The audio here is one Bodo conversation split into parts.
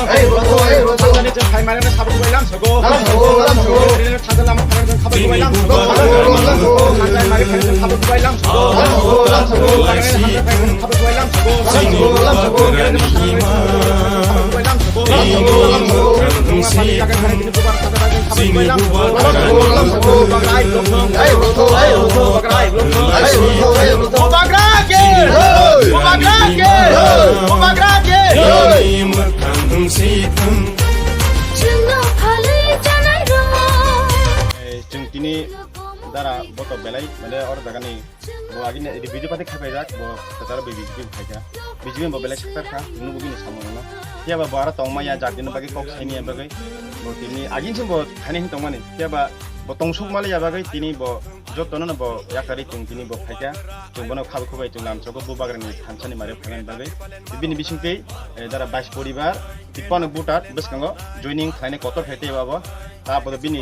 Hey roto, hey roto. Tanzania jeung फाइ माने साबो बायलां सगो Alam sogo, alam sogo. ओरैनो थाजों लामा फारजों खाबो बायलां सगो Alam sogo. थांजाय मारि फारजों खाबो बायलां सगो Alam sogo, alam sogo. बायलां हामजाय फारजों खाबो बायलां सगो Alam sogo, alam sogo. खाबो बायलां सगो Alam sogo, alam sogo. पानी लागे फारे दिन बुबार खाबो बायलां खाबो बायलां Alam sogo, alam sogo. बगराय लोखों Hey roto, hey roto. बगराय लोखों Hey roto, hey roto. Bagagrake! Hey! Bagagrake! Bagagrake! जों दिनै दारा बत बेलाय माने और जागानि बो आगिने बिजु पाते खाबाय जाक बो कतार बे बिजु खायगा बिजु बो बेलाय सकता था नु बुगिनि सामोना कियाबा बारा तंमाया जाक दिन बागे कक साइनिया बागे बो दिनै आगिन जों बो खाने हिन तंमाने कियाबा बो तंसुक माले याबागे दिनै बो जतन न बो याकारि जों दिनै बो खायगा जों बनो खाबो खबाय जों लामचको बो बाग्रानि थानसानि मारे फागन बागे बिनि बिसिंते दारा 22 परिबार तिप्पन बुटार बसकांगो जॉइनिंग खाने कत खायते बाबो ताबो बिनि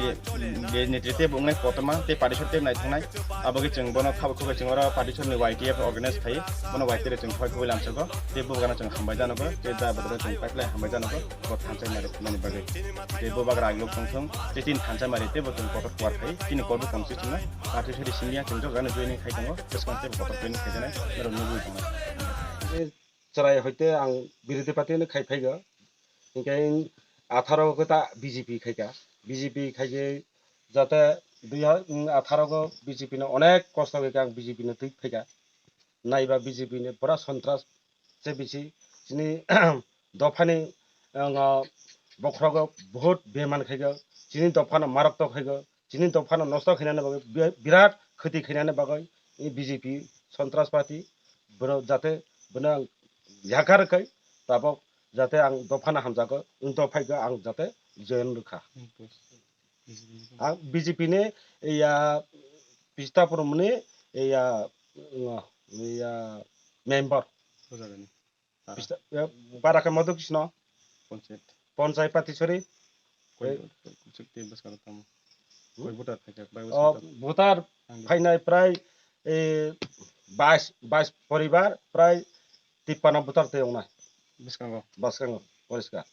नेतृत्व बुंनाय कतमा ते पार्टिसन ते नायथांनाय आबोगे जों बनो खाबो खबाय जों अरा पार्टिसन वाइटिएफ अर्गानाइज थायो बनो वाइटिएर जों खबाय खबाय लामचको ते बुगाना जों हामबाय जानोबो ते दा बदर जों पाइपलाय हामबाय जानोबो बो थानसाय मारे माने बागे ते बो बाग्रा आगलो थंथं ते तीन थानसाय मारे ते बो जों कत कुवार खाय तिनि कत कमसे जों पार्टिसन सिनिया जों जगानो जॉइनिंग खायदों बसकांते कत जॉइनिंग खायजानाय मेरो नुबुय दङ चराय हयते आं बिरोधी पार्टी खायफायगा इनकाय 18 को ता बीजेपी खायगा बीजेपी खायजे जाते 2018 को बीजेपी ने अनेक कष्ट के आं बीजेपी ने थै फैगा नायबा बीजेपी ने पूरा सन्त्रास से बेसी जिनि दफानि बख्रागो बहुत बेमान खायगा जिनि दफाना मारक तो खायगा जिनि दफाना नष्ट खैनाने बागै बिराट क्षति खैनाने बागै बीजेपी सन्त्रास पार्टी बनो जाते बनो याकार kai tabok jate ang dofana hamjago dofaiga ang jate join rukha ang BJP ne ya pistapur mune ya member baraka madhu krishna panchayat pati chori votar फाइनाय प्राय 22 परिवार प्राय 53 votar te onai baskango परिष्कार